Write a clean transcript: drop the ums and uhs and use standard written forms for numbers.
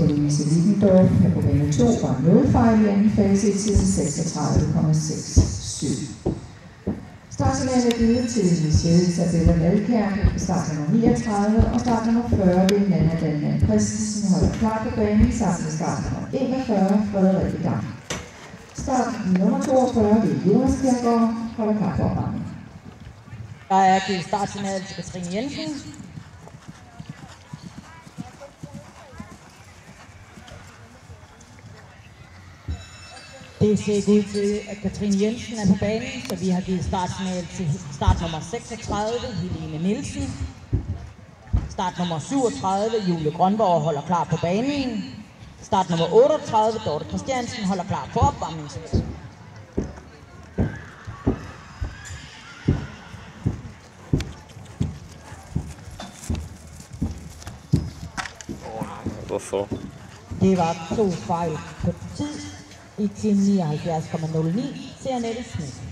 Louise Wittendorf er på bane 2 og 0 fejl i anden fase i tiden 36,67. Startsignalet er givet til Michelle Isabella Malkjær på start nummer 39 og start nummer 40 ved Nanna Danman Christensen holder klar på banen sammen med start nummer 41 Frederik Dam. Start nummer 42 ved Jonas Kjærgaard holder klar på opvarmning. Der er givet startsignalet til Katrine Jensen. Det ser ud til, at Katrine Jensen er på banen, så vi har givet startsignal til start nummer 36, Helene Nielsen. Start nummer 37, Julie Grønborg holder klar på banen. Start nummer 38, Dorte Christiansen holder klar på opvarmningsplads. Hvorfor? Det var 2 fejl på tid i time 79,09 til Annette Schmidt.